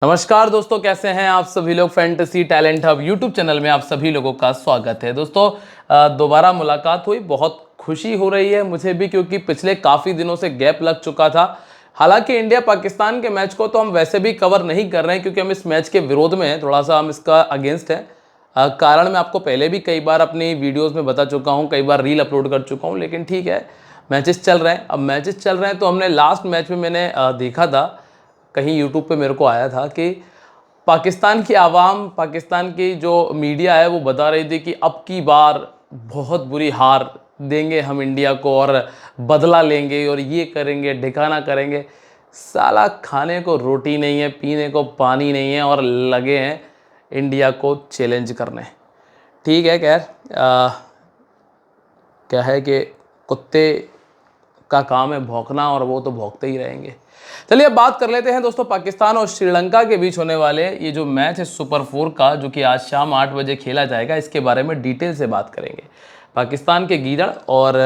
नमस्कार दोस्तों, कैसे हैं आप सभी लोग। Fantasy talent hub YouTube channel में आप सभी लोगों का स्वागत है। दोस्तों दोबारा मुलाकात हुई, बहुत खुशी हो रही है मुझे भी, क्योंकि पिछले काफ़ी दिनों से गैप लग चुका था। हालांकि इंडिया पाकिस्तान के मैच को तो हम वैसे भी कवर नहीं कर रहे हैं, क्योंकि हम इस मैच के विरोध में हैं, थोड़ा सा हम इसका अगेंस्ट हैं। कारण मैं आपको पहले भी कई बार अपनी वीडियोज़ में बता चुका हूँ, कई बार रील अपलोड कर चुका हूँ, लेकिन ठीक है, मैचेस चल रहे हैं। अब मैचेस चल रहे हैं तो हमने लास्ट मैच में मैंने देखा था, कहीं यूट्यूब पे मेरे को आया था कि पाकिस्तान की आवाम, पाकिस्तान की जो मीडिया है वो बता रही थी कि अब की बार बहुत बुरी हार देंगे हम इंडिया को और बदला लेंगे और ये करेंगे, ठिकाना करेंगे। साला खाने को रोटी नहीं है, पीने को पानी नहीं है और लगे हैं इंडिया को चैलेंज करने। ठीक है, खैर क्या है कि कुत्ते का काम है भौंकना और वो तो भौंकते ही रहेंगे। चलिए अब बात कर लेते हैं दोस्तों पाकिस्तान और श्रीलंका के बीच होने वाले ये जो मैच है सुपर 4 का, जो कि आज शाम 8 बजे खेला जाएगा। इसके बारे में डिटेल से बात करेंगे। पाकिस्तान के गीदड़ और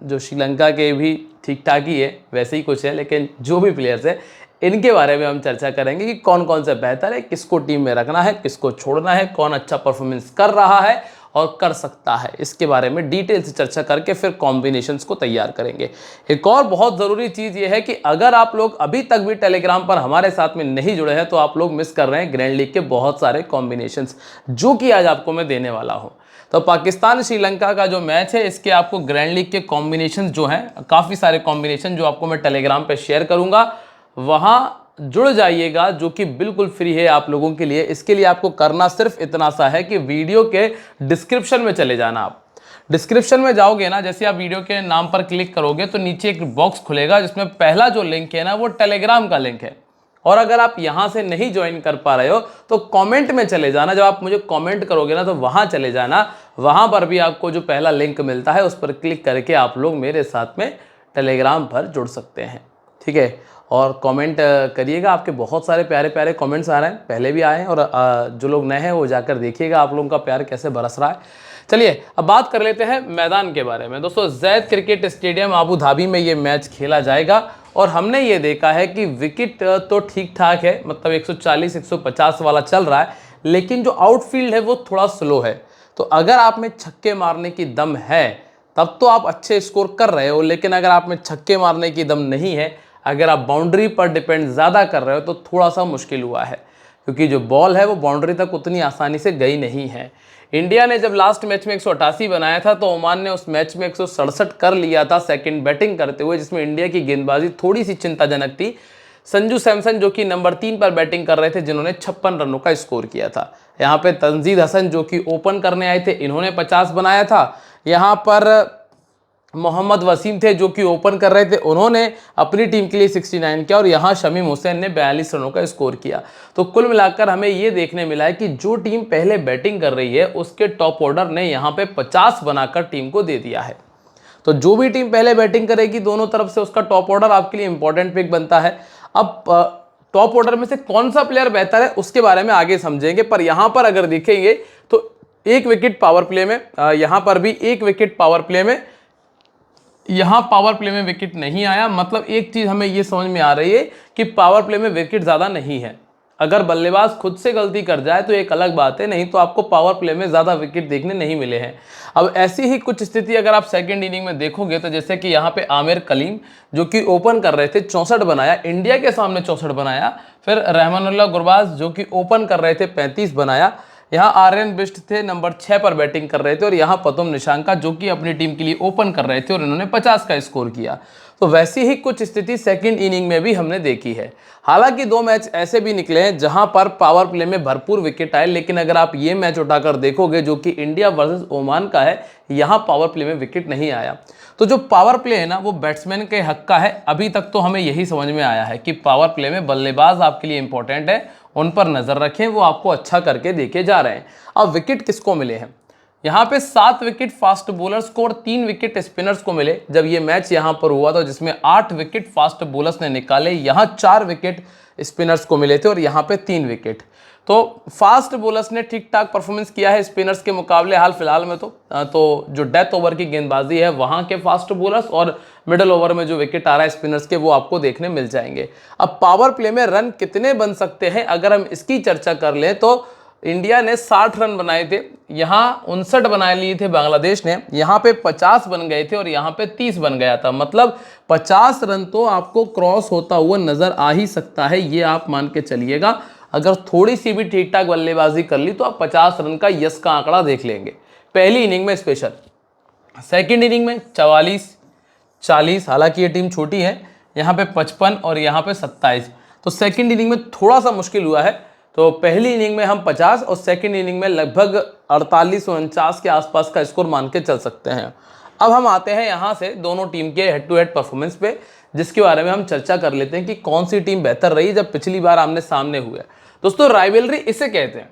जो श्रीलंका के भी ठीक ठाक ही है, वैसे ही कुछ है, लेकिन जो भी प्लेयर्स है इनके बारे में हम चर्चा करेंगे कि कौन कौन सा बेहतर है, किसको टीम में रखना है, किसको छोड़ना है, कौन अच्छा परफॉर्मेंस कर रहा है और कर सकता है। इसके बारे में डिटेल से चर्चा करके फिर कॉम्बिनेशंस को तैयार करेंगे। एक और बहुत ज़रूरी चीज़ ये है कि अगर आप लोग अभी तक भी टेलीग्राम पर हमारे साथ में नहीं जुड़े हैं तो आप लोग मिस कर रहे हैं ग्रैंड लीग के बहुत सारे कॉम्बिनेशंस, जो कि आज आपको मैं देने वाला हूं। तो पाकिस्तान श्रीलंका का जो मैच है, इसके आपको ग्रैंड लीग के कॉम्बिनेशन जो हैं, काफ़ी सारे कॉम्बिनेशन जो आपको मैं टेलीग्राम पर शेयर करूंगा, वहां जुड़ जाइएगा, जो कि बिल्कुल फ्री है आप लोगों के लिए। इसके लिए आपको करना सिर्फ इतना सा है कि वीडियो के डिस्क्रिप्शन में चले जाना। आप डिस्क्रिप्शन में जाओगे ना, जैसे आप वीडियो के नाम पर क्लिक करोगे तो नीचे एक बॉक्स खुलेगा, जिसमें पहला जो लिंक है ना वो टेलीग्राम का लिंक है। और अगर आप यहां से नहीं ज्वाइन कर पा रहे हो तो कमेंट में चले जाना। जब आप मुझे कमेंट करोगे ना तो वहां चले जाना, वहां पर भी आपको जो पहला लिंक मिलता है उस पर क्लिक करके आप लोग मेरे साथ में टेलीग्राम पर जुड़ सकते हैं। ठीक है, और कमेंट करिएगा। आपके बहुत सारे प्यारे प्यारे कमेंट्स आ रहे हैं, पहले भी आए हैं, और जो लोग नए हैं वो जाकर देखिएगा आप लोगों का प्यार कैसे बरस रहा है। चलिए अब बात कर लेते हैं मैदान के बारे में। दोस्तों Zaid cricket stadium Abu Dhabi में ये मैच खेला जाएगा और हमने ये देखा है कि विकेट तो ठीक ठाक है, मतलब 140 150 वाला चल रहा है, लेकिन जो आउटफील्ड है वो थोड़ा स्लो है। तो अगर आप में छक्के मारने की दम है तब तो आप अच्छे स्कोर कर रहे हो, लेकिन अगर आप में छक्के मारने की दम नहीं है, अगर आप बाउंड्री पर डिपेंड ज़्यादा कर रहे हो तो थोड़ा सा मुश्किल हुआ है, क्योंकि जो बॉल है वो बाउंड्री तक उतनी आसानी से गई नहीं है। इंडिया ने जब लास्ट मैच में 188 बनाया था तो ओमान ने उस मैच में 167 कर लिया था सेकंड बैटिंग करते हुए, जिसमें इंडिया की गेंदबाजी थोड़ी सी चिंताजनक थी। संजू सैमसन जो कि नंबर 3 पर बैटिंग कर रहे थे, जिन्होंने 56 रनों का स्कोर किया था। यहाँ पे तंजीद हसन जो कि ओपन करने आए थे, इन्होंने 50 बनाया था। यहाँ पर मोहम्मद वसीम थे जो कि ओपन कर रहे थे, उन्होंने अपनी टीम के लिए 69 किया, और यहाँ शमीम हुसैन ने 42 रनों का स्कोर किया। तो कुल मिलाकर हमें ये देखने मिला है कि जो टीम पहले बैटिंग कर रही है उसके टॉप ऑर्डर ने यहाँ पे 50 बनाकर टीम को दे दिया है। तो जो भी टीम पहले बैटिंग करेगी दोनों तरफ से, उसका टॉप ऑर्डर आपके लिए इंपॉर्टेंट पिक बनता है। अब टॉप ऑर्डर में से कौन सा प्लेयर बेहतर है उसके बारे में आगे समझेंगे, पर यहाँ पर अगर देखेंगे तो एक विकेट पावर प्ले में, यहाँ पर भी एक विकेट पावर प्ले में, यहां पावर प्ले में विकेट नहीं आया। मतलब एक चीज हमें यह समझ में आ रही है कि पावर प्ले में विकेट ज्यादा नहीं है। अगर बल्लेबाज खुद से गलती कर जाए तो एक अलग बात है, नहीं तो आपको पावर प्ले में ज्यादा विकेट देखने नहीं मिले हैं। अब ऐसी ही कुछ स्थिति अगर आप सेकंड इनिंग में देखोगे तो जैसे कि यहाँ पे आमिर कलीम जो कि ओपन कर रहे थे 64 बनाया, इंडिया के सामने 64 बनाया। फिर रहमानुल्लाह गुरबाज जो कि ओपन कर रहे थे 35 बनाया। यहाँ आर्यन बिष्ट थे नंबर 6 पर बैटिंग कर रहे थे, और यहाँ पतुम निशांका जो कि अपनी टीम के लिए ओपन कर रहे थे और इन्होंने 50 का स्कोर किया। तो वैसी ही कुछ स्थिति सेकंड इनिंग में भी हमने देखी है। हालांकि 2 मैच ऐसे भी निकले हैं जहां पर पावर प्ले में भरपूर विकेट आए, लेकिन अगर आप ये मैच उठाकर देखोगे जो कि इंडिया वर्सेस ओमान का है, यहाँ पावर प्ले में विकेट नहीं आया। तो जो पावर प्ले है ना वो बैट्समैन के हक का है। अभी तक तो हमें यही समझ में आया है कि पावर प्ले में बल्लेबाज आपके लिए इंपॉर्टेंट है, उन पर नजर रखें, वो आपको अच्छा करके देके जा रहे हैं। अब विकेट किसको मिले हैं, यहाँ पे 7 विकेट फास्ट बॉलर्स को और 3 विकेट स्पिनर्स को मिले। जब ये मैच यहाँ पर हुआ था जिसमें 8 विकेट फास्ट बॉलर्स ने निकाले, यहाँ 4 विकेट स्पिनर्स को मिले थे और यहाँ पे 3 विकेट। तो फास्ट बॉलर्स ने ठीक ठाक परफॉर्मेंस किया है स्पिनर्स के मुकाबले हाल फिलहाल में। तो जो डेथ ओवर की गेंदबाजी है वहाँ के फास्ट बॉलर्स और मिडल ओवर में जो विकेट आ रहा है स्पिनर्स के, वो आपको देखने मिल जाएंगे। अब पावर प्ले में रन कितने बन सकते हैं अगर हम इसकी चर्चा कर लें तो इंडिया ने 60 रन बनाए थे, यहाँ 59 बना लिए थे बांग्लादेश ने, यहाँ पे 50 बन गए थे और यहाँ पे 30 बन गया था। मतलब 50 रन तो आपको क्रॉस होता हुआ नजर आ ही सकता है, ये आप मान के चलिएगा। अगर थोड़ी सी भी ठीक ठाक बल्लेबाजी कर ली तो आप 50 रन का यस का आंकड़ा देख लेंगे पहली इनिंग में स्पेशल। सेकेंड इनिंग में 44, 40, हालांकि ये टीम छोटी है, यहाँ पे 55 और यहाँ पे 27। तो सेकेंड इनिंग में थोड़ा सा मुश्किल हुआ है। तो पहली इनिंग में हम 50 और सेकेंड इनिंग में लगभग 48-49 के आसपास का स्कोर मान के चल सकते हैं। अब हम आते हैं यहाँ से दोनों टीम के हेड टू हेड परफॉर्मेंस पे, जिसके बारे में हम चर्चा कर लेते हैं कि कौन सी टीम बेहतर रही जब पिछली बार आमने सामने हुए। दोस्तों राइवलरी इसे कहते हैं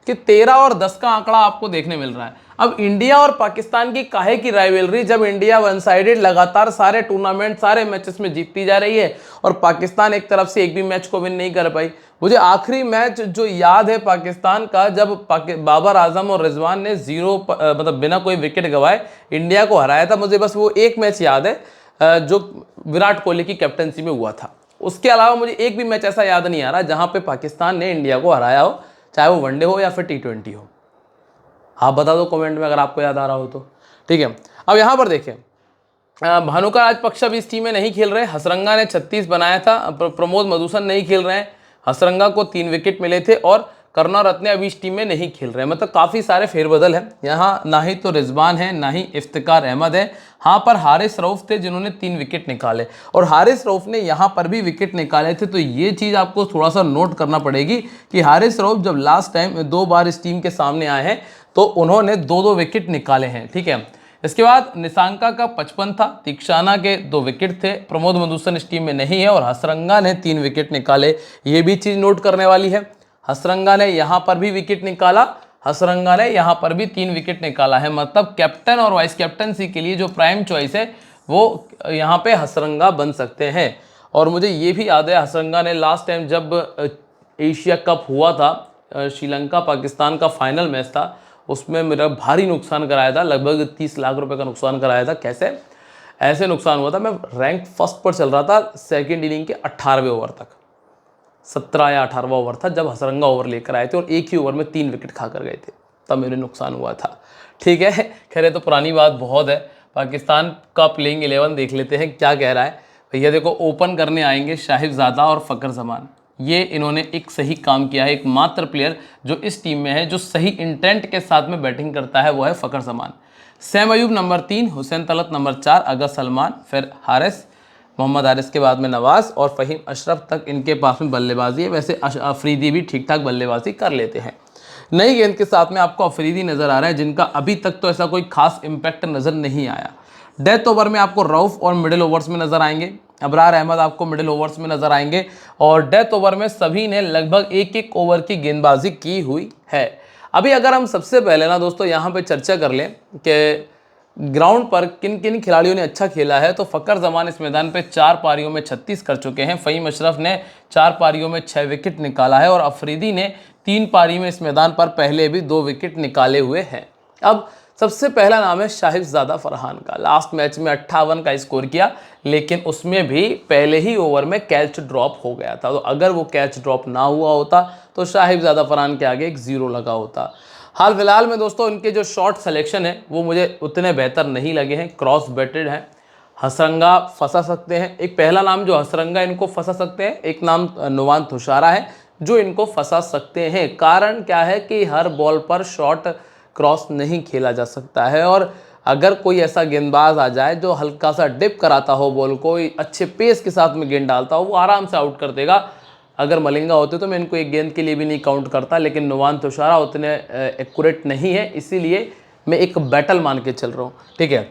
कि 13 और 10 का आंकड़ा आपको देखने मिल रहा है। अब इंडिया और पाकिस्तान की काहे की राइवलरी, जब इंडिया वन साइडेड लगातार सारे टूर्नामेंट सारे मैचेस में जीतती जा रही है और पाकिस्तान एक तरफ से एक भी मैच को विन नहीं कर पाई। मुझे आखिरी मैच जो याद है पाकिस्तान का, जब बाबर आजम और रिजवान ने मतलब बिना कोई विकेट गंवाए इंडिया को हराया था, मुझे बस वो एक मैच याद है जो विराट कोहली की कैप्टनसी में हुआ था। उसके अलावा मुझे एक भी मैच ऐसा याद नहीं आ रहा जहां पे पाकिस्तान ने इंडिया को हराया हो, चाहे वो वनडे हो या फिर T20 हो। आप बता दो कमेंट में अगर आपको याद आ रहा हो तो। ठीक है, अब यहाँ पर देखें, भानुका राजपक्षा भी इस टीम में नहीं खेल रहे। हसरंगा ने 36 बनाया था, प्रमोद मधुसन नहीं खेल रहे हैं, हसरंगा को 3 विकेट मिले थे और करुणारत्ने अभी इस टीम में नहीं खेल रहे हैं। मतलब काफ़ी सारे फेरबदल हैं यहाँ, ना ही तो रिजवान है ना ही इफ्तिकार अहमद है। हाँ पर हारिस रऊफ थे जिन्होंने 3 विकेट निकाले और हारिस रऊफ ने यहाँ पर भी विकेट निकाले थे। तो ये चीज़ आपको थोड़ा सा नोट करना पड़ेगी कि हारिस रऊफ जब लास्ट टाइम 2 बार इस टीम के सामने आए हैं तो उन्होंने 2-2 विकेट निकाले हैं। ठीक है, इसके बाद निशांका का 55 था, तीक्षाना के 2 विकेट थे, प्रमोद मधुसन इस टीम में नहीं है और हसरंगा ने 3 विकेट निकाले। ये भी चीज़ नोट करने वाली है। हसरंगा ने यहाँ पर भी विकेट निकाला, हसरंगा ने यहाँ पर भी 3 विकेट निकाला है। मतलब कैप्टन और वाइस कैप्टनसी के लिए जो प्राइम चॉइस है वो यहाँ पे हसरंगा बन सकते हैं। और मुझे ये भी याद है हसरंगा ने लास्ट टाइम जब एशिया कप हुआ था, श्रीलंका पाकिस्तान का फाइनल मैच था, उसमें मेरा भारी नुकसान कराया था, लगभग 30 लाख रुपए का नुकसान कराया था। कैसे ऐसे नुकसान हुआ था, मैं रैंक फर्स्ट पर चल रहा था सेकेंड इनिंग के 18वें ओवर तक, 17 या 18वां ओवर था जब हसरंगा ओवर लेकर आए थे और एक ही ओवर में 3 विकेट खा कर गए थे, तब मेरे नुकसान हुआ था। ठीक है, खैर तो पुरानी बात बहुत है। पाकिस्तान का प्लेइंग 11 देख लेते हैं क्या कह रहा है। भैया देखो, ओपन करने आएंगे साहिबजादा और फ़खर जमान, ये इन्होंने एक सही काम किया है। एकमात्र प्लेयर जो इस टीम में है जो सही इंटेंट के साथ में बैटिंग करता है वो है Fakhar Zaman. Sam Ayub number 3, Hussain Talat number 4, अगर सलमान, फिर हारिस, मोहम्मद हारिस के बाद में नवाज़ और फ़हीम अशरफ तक इनके पास में बल्लेबाजी है। वैसे अफरीदी भी ठीक ठाक बल्लेबाजी कर लेते हैं। नई गेंद के साथ में आपको अफरीदी नज़र आ रहा है जिनका अभी तक तो ऐसा कोई खास इम्पैक्ट नज़र नहीं आया। डेथ ओवर में आपको रऊफ और मिडिल ओवर्स में नज़र आएंगे, अबरार अहमद आपको मिडिल ओवर्स में नज़र आएंगे और डेथ ओवर में सभी ने लगभग 1-1 ओवर की गेंदबाजी की हुई है। अभी अगर हम सबसे पहले ना दोस्तों यहाँ पे चर्चा कर लें कि ग्राउंड पर किन किन खिलाड़ियों ने अच्छा खेला है, तो फ़खर जमान इस मैदान पे 4 पारियों में 36 कर चुके हैं। फ़हीम अशरफ ने 4 पारियों में 6 विकेट निकाला है और अफरीदी ने 3 पारी में इस मैदान पर पहले भी 2 विकेट निकाले हुए हैं। अब सबसे पहला नाम है साहिबजादा फरहान का। लास्ट मैच में 58 का स्कोर किया, लेकिन उसमें भी पहले ही ओवर में कैच ड्रॉप हो गया था। तो अगर वो कैच ड्रॉप ना हुआ होता तो साहिबजादा फरहान के आगे एक 0 लगा होता। हाल फिलहाल में दोस्तों इनके जो शॉट सिलेक्शन है वो मुझे उतने बेहतर नहीं लगे हैं, क्रॉस बेटेड हैं। हसरंगा फंसा सकते हैं, एक पहला नाम जो हसरंगा इनको फंसा सकते हैं, एक नाम नुवान तुषारा है जो इनको फंसा सकते हैं। कारण क्या है कि हर बॉल पर शॉट क्रॉस नहीं खेला जा सकता है और अगर कोई ऐसा गेंदबाज आ जाए जो हल्का सा डिप कराता हो बॉल को, अच्छे पेस के साथ में गेंद डालता हो, वो आराम से आउट कर देगा। अगर मलिंगा होते तो मैं इनको एक गेंद के लिए भी नहीं काउंट करता, लेकिन नुवान तुषारा उतने एक्यूरेट नहीं है, इसीलिए मैं एक बैटल मान के चल रहा हूँ। ठीक है,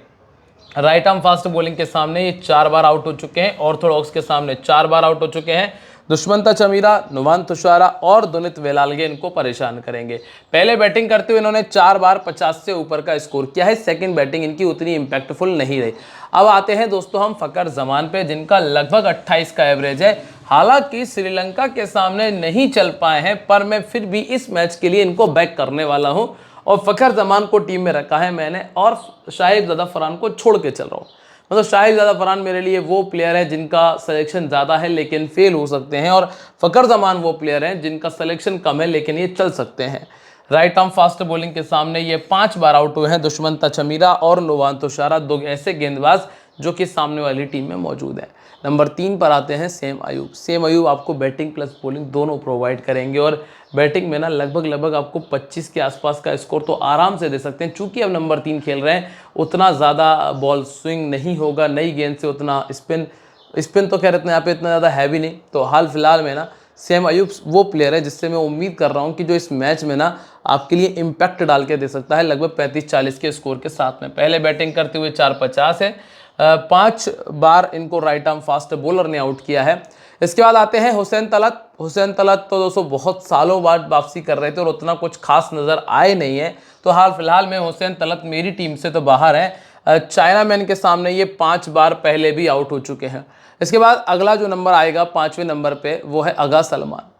राइट आर्म फास्ट बॉलिंग के सामने ये 4 बार आउट हो चुके हैं, ऑर्थोडॉक्स के सामने 4 बार आउट हो चुके हैं। दुष्मंता चमीरा, नुवान तुषारा और दुनित वेलालगे इनको परेशान करेंगे। पहले बैटिंग करते हुए इन्होंने 4 बार 50 से ऊपर का स्कोर किया है। सेकंड बैटिंग इनकी उतनी इंपैक्टफुल नहीं रही। अब आते हैं दोस्तों हम फ़खर जमान पे, जिनका लगभग 28 का एवरेज है। हालांकि श्रीलंका के सामने नहीं चल पाए हैं, पर मैं फिर भी इस मैच के लिए इनको बैक करने वाला हूं और फ़खर जमान को टीम में रखा है मैंने और शाहिद फरहान को छोड़ के चल रहा हूँ। मतलब शाहिद फरहान मेरे लिए वो प्लेयर है जिनका सिलेक्शन ज़्यादा है लेकिन फेल हो सकते हैं, और फ़खर जमान वो प्लेयर हैं जिनका सिलेक्शन कम है लेकिन ये चल सकते हैं। राइट आर्म फास्ट बॉलिंग के सामने ये 5 बार आउट हुए हैं, दुष्मंत चमीरा और नुवान तुषारा, 2 ऐसे गेंदबाज जो कि सामने वाली टीम में मौजूद हैं। नंबर 3 पर आते हैं सेम अयूब। सेम अयूब आपको बैटिंग प्लस बॉलिंग दोनों प्रोवाइड करेंगे और बैटिंग में ना लगभग आपको 25 के आसपास का स्कोर तो आराम से दे सकते हैं। चूंकि अब नंबर 3 खेल रहे हैं, उतना ज़्यादा बॉल स्विंग नहीं होगा, नई गेंद से उतना स्पिन तो खैर इतना यहाँ पे इतना ज़्यादा है भी नहीं। तो हाल फिलहाल में ना सेम अयूब वो प्लेयर है जिससे मैं उम्मीद कर रहा हूँ कि जो इस मैच में ना आपके लिए इम्पैक्ट डाल के दे सकता है लगभग 35-40 के स्कोर के साथ में। पहले बैटिंग करते हुए 450 है, 5 बार इनको राइट आर्म फास्ट बॉलर ने आउट किया है। इसके बाद आते हैं हुसैन तलत। हुसैन तलत तो दोस्तों बहुत सालों बाद वापसी कर रहे थे और उतना कुछ खास नज़र आए नहीं है, तो हाल फिलहाल में हुसैन तलत मेरी टीम से तो बाहर है। चाइना मैन के सामने ये 5 बार पहले भी आउट हो चुके हैं। इसके बाद अगला जो नंबर आएगा 5वें नंबर पे वो है अगा सलमान।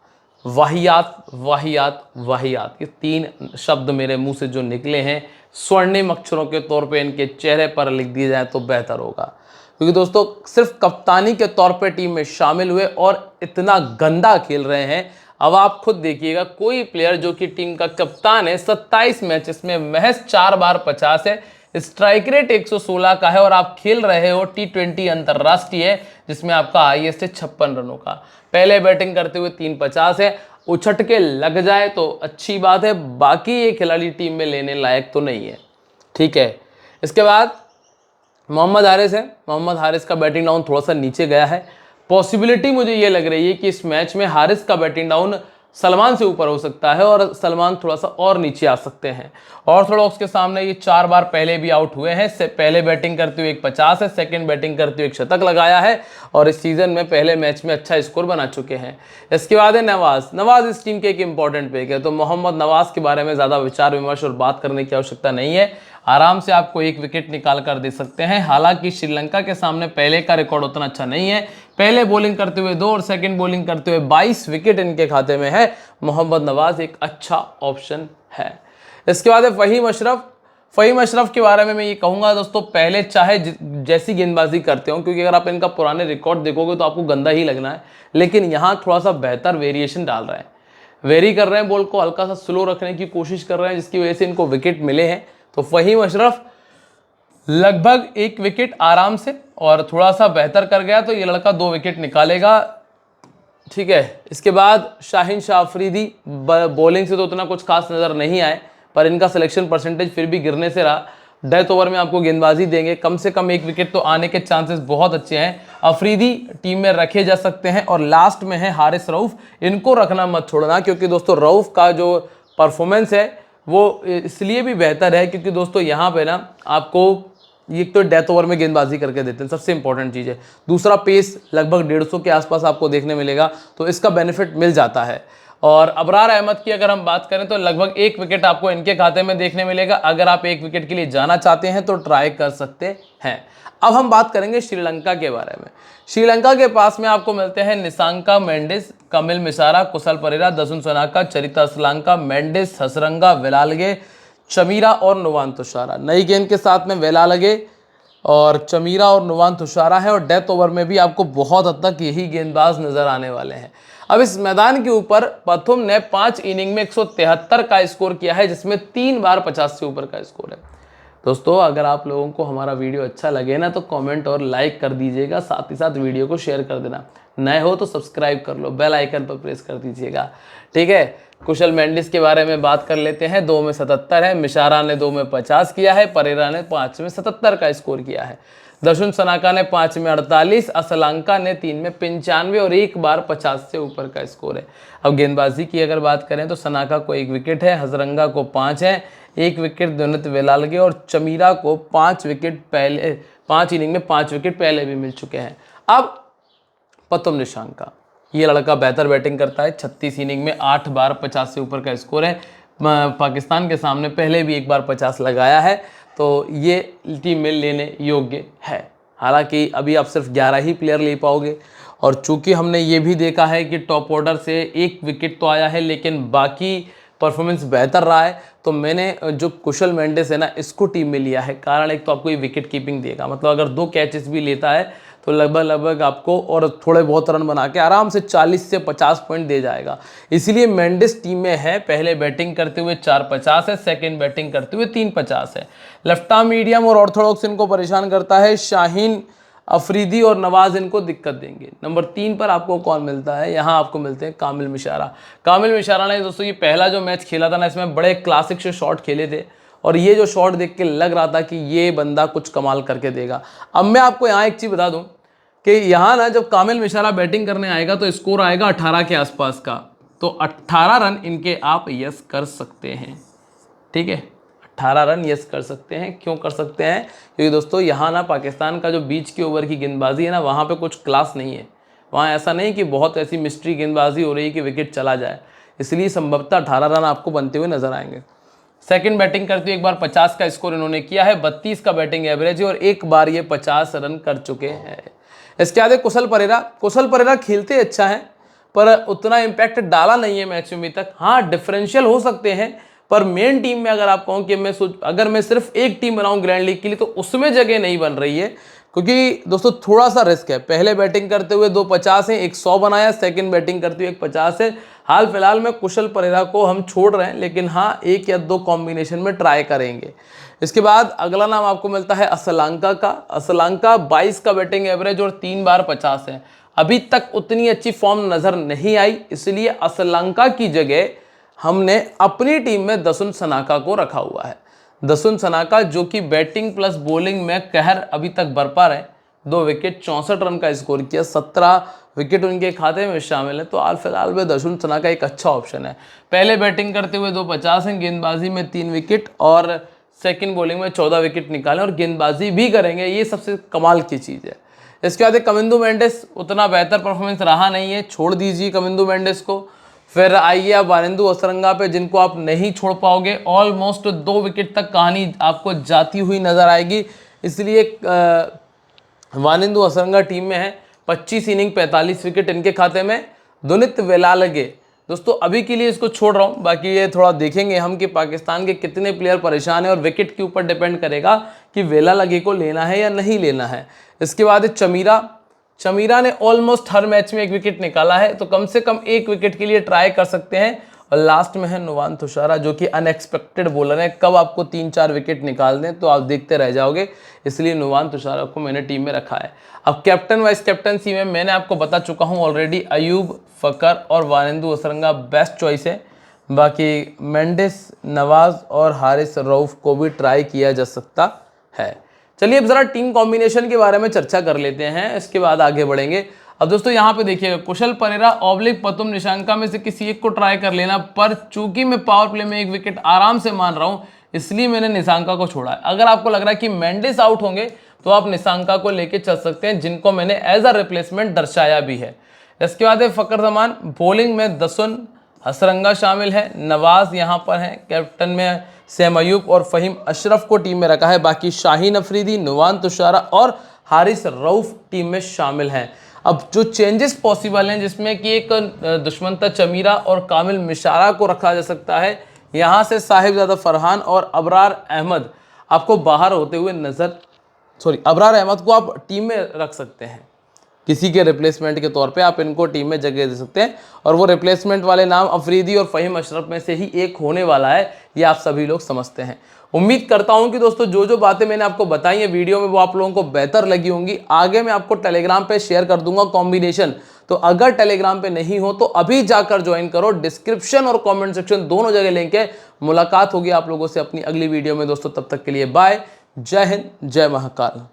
वाहियात वाहियात वाहियात, ये 3 शब्द मेरे मुंह से जो निकले हैं स्वर्णिम अक्षरों के तौर पे इनके चेहरे पर लिख दिए जाए तो बेहतर होगा, क्योंकि दोस्तों सिर्फ कप्तानी के तौर पे टीम में शामिल हुए और इतना गंदा खेल रहे हैं। अब आप खुद देखिएगा, कोई प्लेयर जो कि टीम का कप्तान है 27 मैचेस में महज 4 बार 50 है, स्ट्राइक रेट 116 का है और आप खेल रहे हो T20 अंतर्राष्ट्रीय जिसमें आपका IS है 56 रनों का। पहले बैटिंग करते हुए 350 है, उछट के लग जाए तो अच्छी बात है, बाकी ये खिलाड़ी टीम में लेने लायक तो नहीं है, ठीक है। इसके बाद मोहम्मद हारिस है। मोहम्मद हारिस का बैटिंग डाउन थोड़ा सा नीचे गया है। पॉसिबिलिटी मुझे ये लग रही है कि इस मैच में हारिस का बैटिंग डाउन सलमान से ऊपर हो सकता है और सलमान थोड़ा सा और नीचे आ सकते हैं। और थोड़ा उसके सामने ये 4 बार पहले भी आउट हुए हैं। पहले बैटिंग करते हुए 150 है, सेकंड बैटिंग करते हुए 1 शतक लगाया है और इस सीजन में पहले मैच में अच्छा स्कोर बना चुके हैं। इसके बाद है नवाज इस टीम के एक इंपॉर्टेंट पिक है, तो मोहम्मद नवाज के बारे में ज़्यादा विचार विमर्श और बात करने की आवश्यकता नहीं है, आराम से आपको 1 विकेट निकाल कर दे सकते हैं। हालांकि श्रीलंका के सामने पहले का रिकॉर्ड उतना अच्छा नहीं है, पहले बॉलिंग करते हुए 2 और सेकंड बॉलिंग करते हुए 22 विकेट इनके खाते में है। मोहम्मद नवाज एक अच्छा ऑप्शन है। इसके बाद है फ़हीम अशरफ। फ़हीम अशरफ के बारे में मैं ये कहूँगा दोस्तों, पहले चाहे जैसी गेंदबाजी करते हो, क्योंकि अगर आप इनका पुराने रिकॉर्ड देखोगे तो आपको गंदा ही लगना है, लेकिन यहाँ थोड़ा सा बेहतर वेरिएशन डाल रहे हैं, वेरी कर रहे हैं, बॉल को हल्का सा स्लो रखने की कोशिश कर रहे हैं, जिसकी वजह से इनको विकेट मिले हैं। तो फ़हीम अशरफ लगभग 1 विकेट आराम से, और थोड़ा सा बेहतर कर गया तो ये लड़का 2 विकेट निकालेगा, ठीक है। इसके बाद शाहीन शाह अफरीदी, बॉलिंग से तो उतना कुछ खास नज़र नहीं आए, पर इनका सिलेक्शन परसेंटेज फिर भी गिरने से रहा। डेथ ओवर में आपको गेंदबाजी देंगे, कम से कम 1 विकेट तो आने के चांसेस बहुत अच्छे हैं। अफरीदी टीम में रखे जा सकते हैं। और लास्ट में है हारिस रऊफ, इनको रखना मत छोड़ना, क्योंकि दोस्तों रऊफ का जो परफॉर्मेंस है वो इसलिए भी बेहतर है क्योंकि दोस्तों यहाँ पे ना आपको एक तो डेथ ओवर में गेंदबाजी करके देते हैं, सबसे इंपॉर्टेंट चीज़ है। दूसरा पेस लगभग 150 के आसपास आपको देखने मिलेगा, तो इसका बेनिफिट मिल जाता है। और अबरार अहमद की अगर हम बात करें तो लगभग 1 विकेट आपको इनके खाते में देखने मिलेगा। अगर आप 1 विकेट के लिए जाना चाहते हैं तो ट्राई कर सकते हैं। अब हम बात करेंगे श्रीलंका के बारे में। श्रीलंका के पास में आपको मिलते हैं निसांका मेंडिस, कमिल मिसारा, कुशल परेरा, दसुन सनाका, चरिता असलांका, मेंडिस, हसरंगा, वेलालगे, चमीरा और नुवान तुषारा। नई गेंद के साथ में वेलालगे और चमीरा और नुवान तुषारा है, और डेथ ओवर में भी आपको बहुत हद तक यही गेंदबाज नजर आने वाले हैं। अब इस मैदान के ऊपर पथुम ने 5 इनिंग में 173 का स्कोर किया है, जिसमें 3 बार 50 से ऊपर का स्कोर है। दोस्तों अगर आप लोगों को हमारा वीडियो अच्छा लगे ना तो कमेंट और लाइक कर दीजिएगा, साथ ही साथ वीडियो को शेयर कर देना, नए हो तो सब्सक्राइब कर लो, बेल आइकन पर प्रेस कर दीजिएगा, ठीक है। कुशल मेंडिस के बारे में बात कर लेते हैं। 2 में 77 है, मिशारा ने 2 में 50 किया है, परेरा ने 5 में 77 का स्कोर किया है, दशुन सनाका ने 5 में 48, असलांका ने 3 में 95 और 1 बार 50 से ऊपर का स्कोर है। अब गेंदबाजी की अगर बात करें तो सनाका को 1 विकेट है, हजरंगा को 5 है, 1 विकेट दुनित वेलालगे और चमीरा को 5 विकेट पहले 5 इनिंग में 5 विकेट पहले भी मिल चुके हैं। अब पथुम निशांका, ये लड़का बेहतर बैटिंग करता है, 36 इनिंग में 8 बार 50 से ऊपर का स्कोर है, पाकिस्तान के सामने पहले भी 1 बार 50 लगाया है, तो ये टीम में लेने योग्य है। हालांकि अभी आप सिर्फ 11 ही प्लेयर ले पाओगे और चूंकि हमने ये भी देखा है कि टॉप ऑर्डर से 1 विकेट तो आया है लेकिन बाकी परफॉर्मेंस बेहतर रहा है, तो मैंने जो कुशल मेंडिस है ना इसको टीम में लिया है। कारण एक तो आपको ये विकेट कीपिंग देगा, मतलब अगर 2 कैचेस भी लेता है तो लगभग आपको और थोड़े बहुत रन बना के आराम से 40 से 50 पॉइंट दे जाएगा। इसलिए मेंडिस टीम में है। पहले बैटिंग करते हुए 450 है, सेकंड बैटिंग करते हुए 350 है। लेफ्ट आर्म मीडियम और ऑर्थोडॉक्स इनको परेशान करता है। शाहीन अफरीदी और नवाज इनको दिक्कत देंगे। नंबर 3 पर आपको कौन मिलता है? यहाँ आपको मिलते हैं कामिल मिशारा। कामिल मिशारा ने दोस्तों ये पहला जो मैच खेला था ना, इसमें बड़े क्लासिक से शॉट खेले थे और ये जो शॉट देख के लग रहा था कि ये बंदा कुछ कमाल करके देगा। अब मैं आपको यहाँ एक चीज़ बता दूँ कि यहाँ ना जब कामिल मिशारा बैटिंग करने आएगा तो स्कोर आएगा 18 के आसपास का, तो 18 रन इनके आप यस कर सकते हैं। ठीक है, 18 रन यस कर सकते हैं। क्यों कर सकते हैं? क्योंकि दोस्तों यहाँ ना पाकिस्तान का जो बीच के ओवर की गेंदबाजी है ना, वहाँ पे कुछ क्लास नहीं है। वहाँ ऐसा नहीं कि बहुत ऐसी मिस्ट्री गेंदबाजी हो रही है कि विकेट चला जाए, इसलिए संभवतः 18 रन आपको बनते हुए नजर आएंगे। सेकंड बैटिंग करते हुए एक बार 50 का स्कोर इन्होंने किया है, 32 का बैटिंग एवरेज है और एक बार ये 50 रन कर चुके हैं। इसके बाद कुशल परेरा। कुशल परेरा खेलते अच्छा है पर उतना इम्पैक्ट डाला नहीं है मैच में अभी तक। हाँ, डिफरेंशियल हो सकते हैं, पर मेन टीम में अगर आप कहूँ कि अगर मैं सिर्फ एक टीम बनाऊं ग्रैंड लीग के लिए तो उसमें जगह नहीं बन रही है, क्योंकि दोस्तों थोड़ा सा रिस्क है। पहले बैटिंग करते हुए 250 है, 100 बनाया, सेकंड बैटिंग करते हुए 150 है। हाल फिलहाल में कुशल परेरा को हम छोड़ रहे हैं, लेकिन हाँ 1 या 2 कॉम्बिनेशन में ट्राई करेंगे। इसके बाद अगला नाम आपको मिलता है असलंका का। असलंका 22 का बैटिंग एवरेज और 3 बार 50 है। अभी तक उतनी अच्छी फॉर्म नजर नहीं आई, इसलिए असलंका की जगह हमने अपनी टीम में दसुन सनाका को रखा हुआ है। दसुन सनाका जो कि बैटिंग प्लस बॉलिंग में कहर अभी तक बरपा रहे, 2 विकेट 64 रन का स्कोर किया, 17 विकेट उनके खाते में शामिल है। तो हाल फिलहाल में दसुन सनाका एक अच्छा ऑप्शन है। पहले बैटिंग करते हुए 250 हैं, गेंदबाजी में 3 विकेट और सेकंड बॉलिंग में 14 विकेट निकाले और गेंदबाजी भी करेंगे, ये सबसे कमाल की चीज़ है। इसके बाद कमिंदु मेंडिस, उतना बेहतर परफॉर्मेंस रहा नहीं है, छोड़ दीजिए कमिंदु मेंडिस को। फिर आइए आप वानिंदु असरंगा पे, जिनको आप नहीं छोड़ पाओगे। ऑलमोस्ट 2 विकेट तक कहानी आपको जाती हुई नजर आएगी, इसलिए वानिंदु असरंगा टीम में है। 25 इनिंग 45 विकेट इनके खाते में। दुनित वेलालगे दोस्तों अभी के लिए इसको छोड़ रहा हूँ, बाकी ये थोड़ा देखेंगे हम कि पाकिस्तान के कितने प्लेयर परेशान है और विकेट के ऊपर डिपेंड करेगा कि वेलालगे को लेना है या नहीं लेना है। इसके बाद चमीरा। चमीरा ने ऑलमोस्ट हर मैच में 1 विकेट निकाला है, तो कम से कम 1 विकेट के लिए ट्राई कर सकते हैं। और लास्ट में है नुवान तुषारा, जो कि अनएक्सपेक्टेड बॉलर है, कब आपको 3-4 विकेट निकाल दें तो आप देखते रह जाओगे, इसलिए नुवान तुषारा को मैंने टीम में रखा है। अब कैप्टन वाइस कैप्टनसी में मैंने आपको बता चुका हूं ऑलरेडी, अयूब, फ़कर और वानिंदु असरंगा बेस्ट चॉइस है। बाकी मेंडिस, नवाज और हारिस रऊफ को भी ट्राई किया जा सकता है। चलिए अब जरा टीम कॉम्बिनेशन के बारे में चर्चा कर लेते हैं, इसके बाद आगे बढ़ेंगे। अब दोस्तों यहाँ पे देखिएगा, कुशल परेरा ऑब्लिक पतुम निशंका में से किसी एक को ट्राई कर लेना, पर चूंकि मैं पावर प्ले में 1 विकेट आराम से मान रहा हूँ, इसलिए मैंने निशंका को छोड़ा है। अगर आपको लग रहा है कि मेंडिस आउट होंगे तो आप निशंका को लेके चल सकते हैं, जिनको मैंने एज अ रिप्लेसमेंट दर्शाया भी है। इसके बाद है फ़कर जमान। बॉलिंग में दसुन असरंगा शामिल है, नवाज यहाँ पर है, कैप्टन में सैम अयूब और फ़हीम अशरफ को टीम में रखा है। बाकी शाहीन अफरीदी, नुवान तुषारा और हारिस रऊफ टीम में शामिल हैं। अब जो चेंजेस पॉसिबल हैं, जिसमें कि एक दुश्मंता चमीरा और कामिल मिशारा को रखा जा सकता है, यहाँ से साहिबजादा फरहान और अबरार अहमद आपको बाहर होते हुए अबरार अहमद को आप टीम में रख सकते हैं, किसी के रिप्लेसमेंट के तौर पे आप इनको टीम में जगह दे सकते हैं। और वो रिप्लेसमेंट वाले नाम अफरीदी और फ़हीम अशरफ में से ही एक होने वाला है, ये आप सभी लोग समझते हैं। उम्मीद करता हूं कि दोस्तों जो बातें मैंने आपको बताई है वीडियो में वो आप लोगों को बेहतर लगी होंगी। आगे मैं आपको टेलीग्राम पे शेयर कर दूंगा कॉम्बिनेशन, तो अगर टेलीग्राम पे नहीं हो तो अभी जाकर ज्वाइन करो। डिस्क्रिप्शन और कॉमेंट सेक्शन दोनों जगह लिंक है। मुलाकात होगी आप लोगों से अपनी अगली वीडियो में दोस्तों, तब तक के लिए बाय, जय हिंद, जय महाकाल।